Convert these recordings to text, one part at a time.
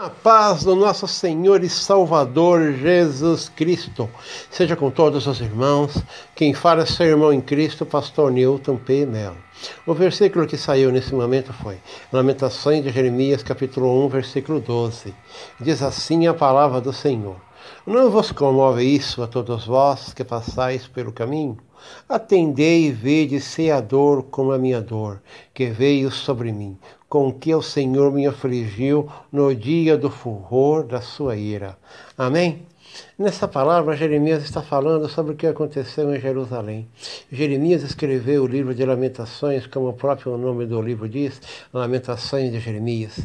A paz do nosso Senhor e Salvador Jesus Cristo seja com todos os irmãos. Quem fala é seu irmão em Cristo, pastor Newton P. Melo. O versículo que saiu nesse momento foi Lamentações de Jeremias, capítulo 1, versículo 12. Diz assim a palavra do Senhor: Não vos comove isso a todos vós que passais pelo caminho? Atendei e vede se a dor como a minha dor, que veio sobre mim, com que o Senhor me afligiu no dia do furor da sua ira. Amém? Nessa palavra, Jeremias está falando sobre o que aconteceu em Jerusalém. Jeremias escreveu o livro de Lamentações, como o próprio nome do livro diz, Lamentações de Jeremias.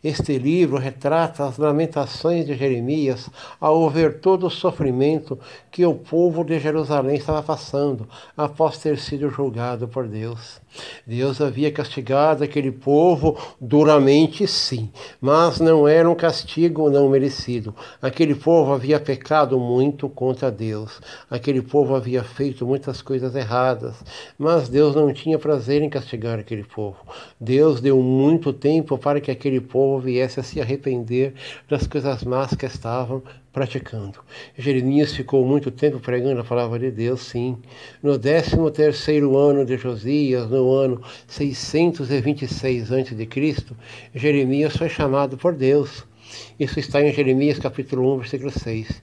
Este livro retrata as lamentações de Jeremias ao ver todo o sofrimento que o povo de Jerusalém estava passando após ter sido julgado por Deus. Deus havia castigado aquele povo duramente, sim, mas não era um castigo não merecido. Aquele povo havia pecado muito contra Deus. Aquele povo havia feito muitas coisas erradas, mas Deus não tinha prazer em castigar aquele povo. Deus deu muito tempo para que aquele povo viesse a se arrepender das coisas más que estavam praticando. Jeremias ficou muito tempo pregando a palavra de Deus, sim. No 13º ano de Josias, no ano 626 a.C., Jeremias foi chamado por Deus. Isso está em Jeremias capítulo 1, versículo 6.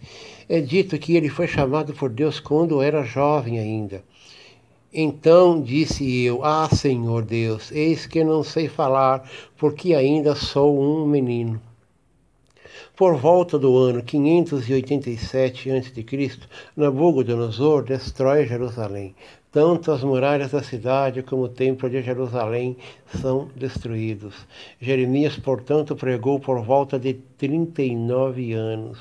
É dito que ele foi chamado por Deus quando era jovem ainda. Então disse eu: Senhor Deus, eis que não sei falar, porque ainda sou um menino. Por volta do ano 587 a.C., Nabucodonosor destrói Jerusalém. Tanto as muralhas da cidade como o templo de Jerusalém são destruídos. Jeremias, portanto, pregou por volta de 39 anos,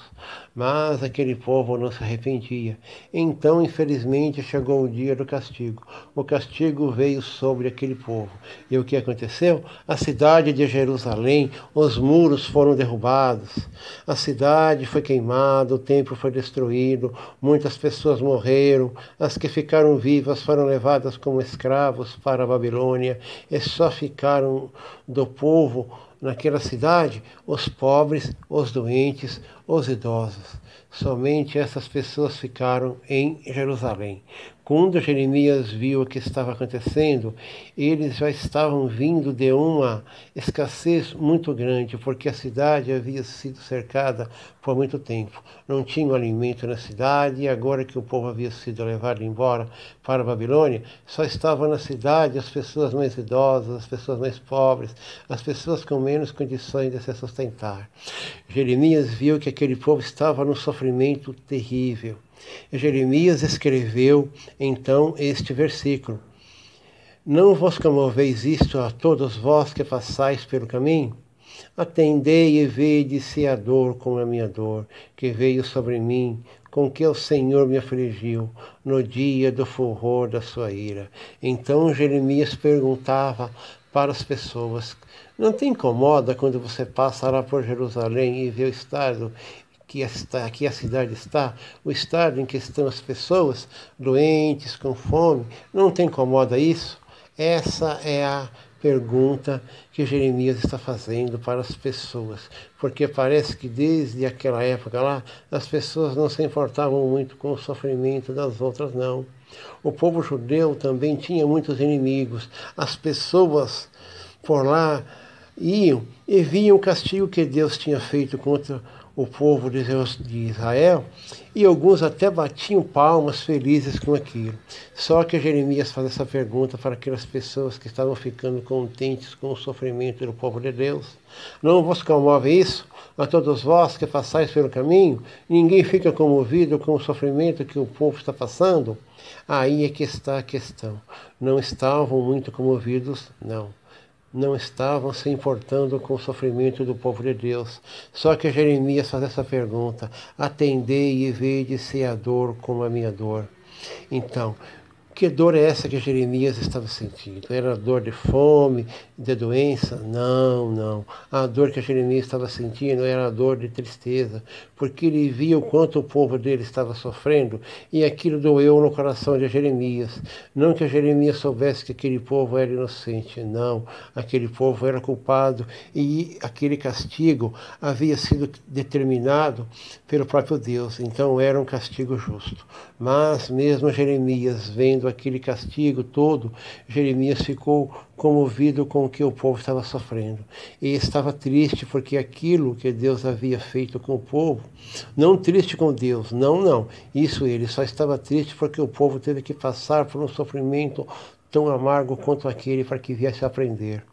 mas aquele povo não se arrependia. Então, infelizmente, chegou o dia do castigo. O castigo veio sobre aquele povo. E o que aconteceu? A cidade de Jerusalém, os muros foram derrubados, a cidade foi queimada, o templo foi destruído, muitas pessoas morreram, as que ficaram vivas foram levadas como escravos para a Babilônia, e só ficaram do povo naquela cidade os pobres, os doentes, os idosos. Somente essas pessoas ficaram em Jerusalém. Quando Jeremias viu o que estava acontecendo, eles já estavam vindo de uma escassez muito grande, porque a cidade havia sido cercada por muito tempo. Não tinha alimento na cidade, e agora que o povo havia sido levado embora para a Babilônia, só estavam na cidade as pessoas mais idosas, as pessoas mais pobres, as pessoas com menos condições de se sustentar. Jeremias viu que aquele povo estava num sofrimento terrível. Jeremias escreveu então este versículo: Não vos comoveis isto a todos vós que passais pelo caminho? Atendei e vede se a dor como a minha dor, que veio sobre mim, com que o Senhor me afligiu no dia do furor da sua ira. Então Jeremias perguntava para as pessoas: Não te incomoda quando você passa lá por Jerusalém e vê o estado que a cidade está, o estado em que estão as pessoas doentes, com fome? Não te incomoda isso? Essa é a pergunta que Jeremias está fazendo para as pessoas, porque parece que desde aquela época lá, as pessoas não se importavam muito com o sofrimento das outras, não. O povo judeu também tinha muitos inimigos. As pessoas por lá iam e viam o castigo que Deus tinha feito contra o povo de Israel, e alguns até batiam palmas felizes com aquilo. Só que Jeremias faz essa pergunta para aquelas pessoas que estavam ficando contentes com o sofrimento do povo de Deus: Não vos comove isso a todos vós que passais pelo caminho? Ninguém fica comovido com o sofrimento que o povo está passando? Aí é que está a questão. Não estavam muito comovidos, não. Não estavam se importando com o sofrimento do povo de Deus. Só que Jeremias faz essa pergunta: Atendei e vede se a dor como a minha dor. Então, Que dor é essa que Jeremias estava sentindo? Era dor de fome, de doença? Não, não. A dor que Jeremias estava sentindo era a dor de tristeza, porque ele via o quanto o povo dele estava sofrendo e aquilo doeu no coração de Jeremias. Não que Jeremias soubesse que aquele povo era inocente, não. Aquele povo era culpado e aquele castigo havia sido determinado pelo próprio Deus, então era um castigo justo. Mas mesmo Jeremias vendo aquele castigo todo, Jeremias ficou comovido com o que o povo estava sofrendo. E estava triste porque aquilo que Deus havia feito com o povo, não triste com Deus, não. Isso ele só estava triste porque o povo teve que passar por um sofrimento tão amargo quanto aquele para que viesse a aprender.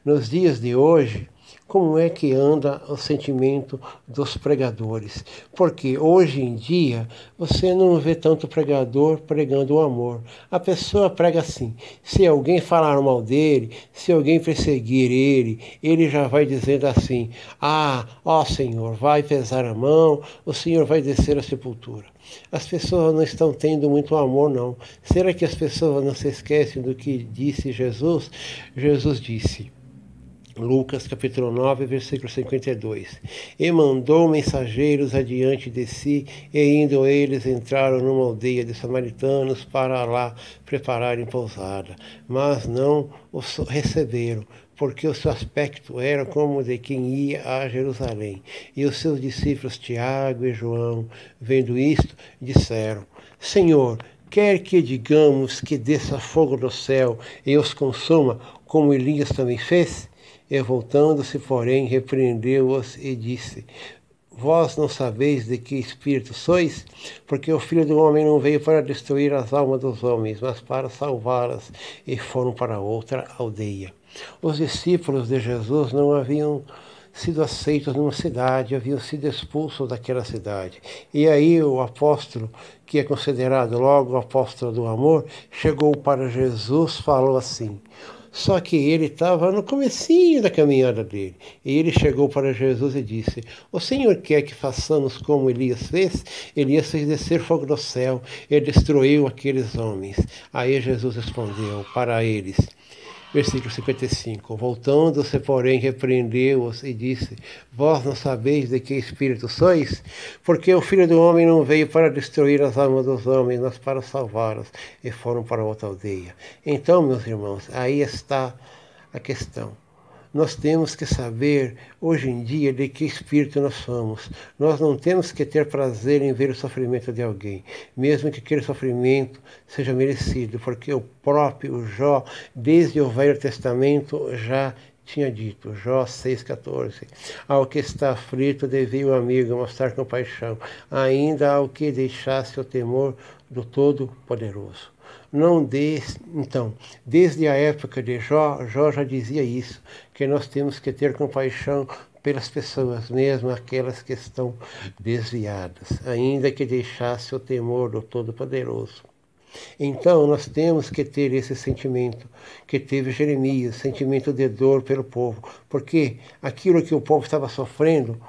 Nos dias de hoje, como é que anda o sentimento dos pregadores? Porque hoje em dia você não vê tanto pregador pregando o amor. A pessoa prega assim, se alguém falar mal dele, se alguém perseguir ele já vai dizendo assim, ó Senhor, vai pesar a mão, o Senhor vai descer à sepultura. As pessoas não estão tendo muito amor, não. Será que as pessoas não se esquecem do que disse Jesus? Jesus disse, Lucas capítulo 9, versículo 52. E mandou mensageiros adiante de si, e indo eles entraram numa aldeia de samaritanos para lá prepararem pousada. Mas não os receberam, porque o seu aspecto era como de quem ia a Jerusalém. E os seus discípulos Tiago e João, vendo isto, disseram, Senhor, quer que digamos que desça fogo do céu e os consuma, como Elias também fez? E voltando-se, porém, repreendeu-os e disse, vós não sabeis de que espírito sois? Porque o Filho do Homem não veio para destruir as almas dos homens, mas para salvá-las, e foram para outra aldeia. Os discípulos de Jesus não haviam sido aceitos numa cidade, haviam sido expulsos daquela cidade. E aí o apóstolo, que é considerado logo o apóstolo do amor, chegou para Jesus, falou assim, só que ele estava no comecinho da caminhada dele. E ele chegou para Jesus e disse, o Senhor quer que façamos como Elias fez? Elias fez descer fogo do céu e destruiu aqueles homens. Aí Jesus respondeu para eles, versículo 55, voltando-se, porém, repreendeu-os e disse, vós não sabeis de que espírito sois? Porque o Filho do Homem não veio para destruir as almas dos homens, mas para salvá-las, e foram para outra aldeia. Então, meus irmãos, aí está a questão. Nós temos que saber, hoje em dia, de que espírito nós somos. Nós não temos que ter prazer em ver o sofrimento de alguém, mesmo que aquele sofrimento seja merecido, porque o próprio Jó, desde o Velho Testamento, já tinha dito, Jó 6,14, ao que está aflito devia o amigo mostrar compaixão, ainda ao que deixasse o temor do Todo-Poderoso. Então, desde a época de Jó, Jó já dizia isso, que nós temos que ter compaixão pelas pessoas, mesmo aquelas que estão desviadas, ainda que deixasse o temor do Todo-Poderoso. Então, nós temos que ter esse sentimento que teve Jeremias, sentimento de dor pelo povo, porque aquilo que o povo estava sofrendo,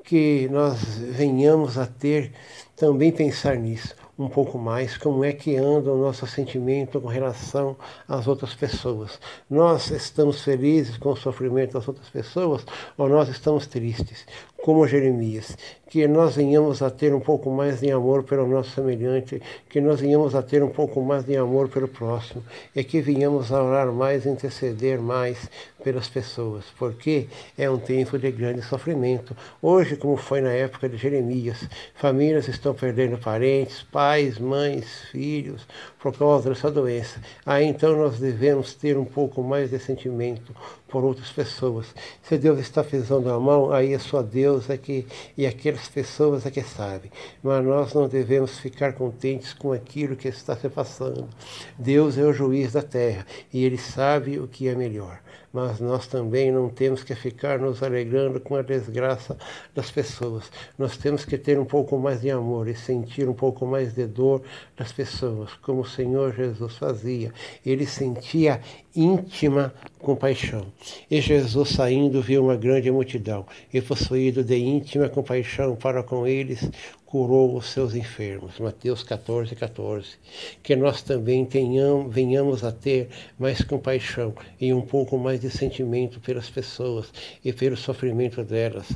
que nós venhamos a ter, também pensar nisso um pouco mais, como é que anda o nosso sentimento com relação às outras pessoas. Nós estamos felizes com o sofrimento das outras pessoas ou nós estamos tristes, como Jeremias? Que nós venhamos a ter um pouco mais de amor pelo nosso semelhante, que nós venhamos a ter um pouco mais de amor pelo próximo, e que venhamos a orar mais, interceder mais pelas pessoas, porque é um tempo de grande sofrimento. Hoje, como foi na época de Jeremias, famílias estão perdendo parentes, pais, mães, filhos, por causa dessa doença. Aí então nós devemos ter um pouco mais de sentimento por outras pessoas. Se Deus está pesando a mão, aí é só Deus e aquelas pessoas é que sabem. Mas nós não devemos ficar contentes com aquilo que está se passando. Deus é o juiz da terra e Ele sabe o que é melhor. Mas nós também não temos que ficar nos alegrando com a desgraça das pessoas. Nós temos que ter um pouco mais de amor e sentir um pouco mais de dor das pessoas, como o Senhor Jesus fazia. Ele sentia íntima compaixão. E Jesus, saindo, viu uma grande multidão, e possuído de íntima compaixão para com eles, curou os seus enfermos. Mateus 14, 14. Que nós também venhamos a ter mais compaixão e um pouco mais de sentimento pelas pessoas e pelo sofrimento delas.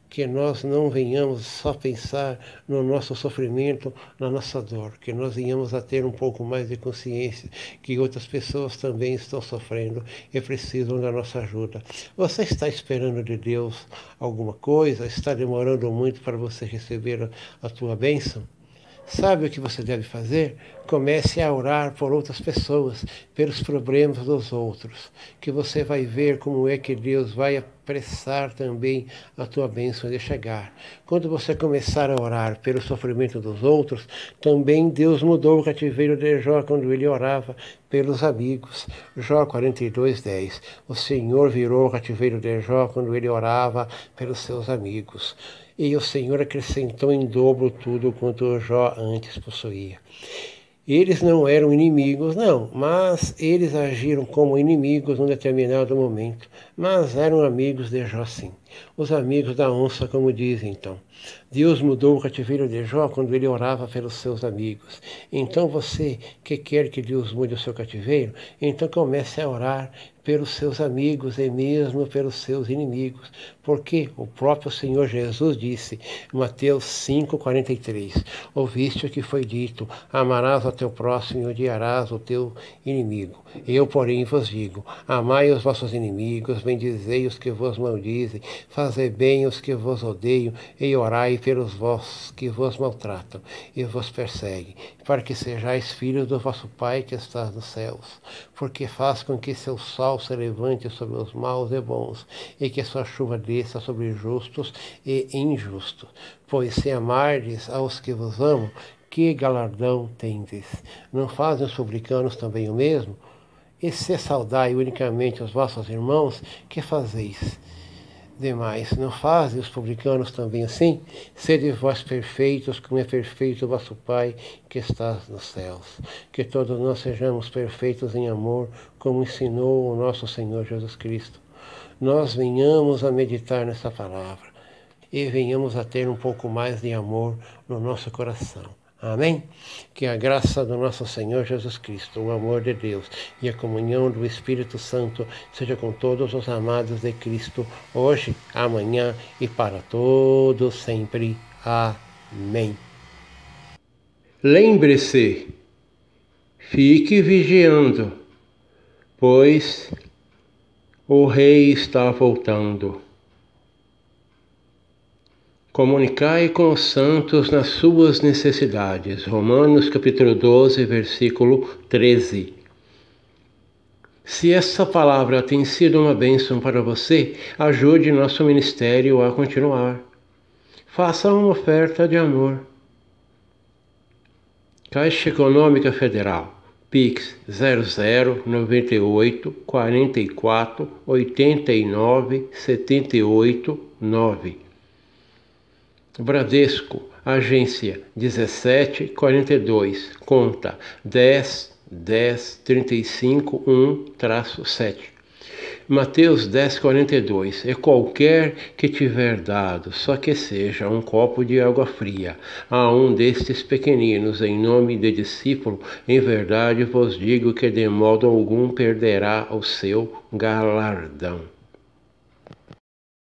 Que nós não venhamos só pensar no nosso sofrimento, na nossa dor, que nós venhamos a ter um pouco mais de consciência que outras pessoas também estão sofrendo e precisam da nossa ajuda. Você está esperando de Deus alguma coisa? Está demorando muito para você receber a tua bênção? Sabe o que você deve fazer? Comece a orar por outras pessoas, pelos problemas dos outros, que você vai ver como é que Deus vai apressar também a tua bênção de chegar. Quando você começar a orar pelo sofrimento dos outros, também Deus mudou o cativeiro de Jó quando ele orava pelos amigos. Jó 42, 10. O Senhor virou o cativeiro de Jó quando ele orava pelos seus amigos. E o Senhor acrescentou em dobro tudo quanto Jó antes possuía. Eles não eram inimigos, não, mas eles agiram como inimigos num determinado momento. Mas eram amigos de Jó, sim. Os amigos da onça, como dizem, então. Deus mudou o cativeiro de Jó quando ele orava pelos seus amigos. Então você que quer que Deus mude o seu cativeiro, então comece a orar pelos seus amigos e mesmo pelos seus inimigos. Porque o próprio Senhor Jesus disse, Mateus 5,43, ouviste o que foi dito, amarás ao teu próximo e odiarás o teu inimigo. Eu, porém, vos digo, amai os vossos inimigos, bendizei os que vos maldizem, fazei bem os que vos odeiam, e orai pelos vossos que vos maltratam e vos perseguem, para que sejais filhos do vosso Pai que está nos céus, porque faz com que seu sol se levante sobre os maus e bons, e que sua chuva desça sobre justos e injustos. Pois se amardes aos que vos amam, que galardão tendes? Não fazem os publicanos também o mesmo? E se saudai unicamente os vossos irmãos, que fazeis? Demais, não fazem os publicanos também assim? Sede vós perfeitos, como é perfeito o vosso Pai que está nos céus. Que todos nós sejamos perfeitos em amor, como ensinou o nosso Senhor Jesus Cristo. Nós venhamos a meditar nessa palavra e venhamos a ter um pouco mais de amor no nosso coração. Amém? Que a graça do nosso Senhor Jesus Cristo, o amor de Deus e a comunhão do Espírito Santo seja com todos os amados de Cristo, hoje, amanhã e para todos sempre. Amém. Lembre-se, fique vigiando, pois o Rei está voltando. Comunicai com os santos nas suas necessidades. Romanos capítulo 12, versículo 13. Se essa palavra tem sido uma bênção para você, ajude nosso ministério a continuar. Faça uma oferta de amor. Caixa Econômica Federal, Pix 0098 44 89 78 9. Bradesco, agência 1742, conta 10 10 35 1-7. Mateus 10,42. E qualquer que tiver dado, só que seja um copo de água fria, a um destes pequeninos, em nome de discípulo, em verdade vos digo que de modo algum perderá o seu galardão.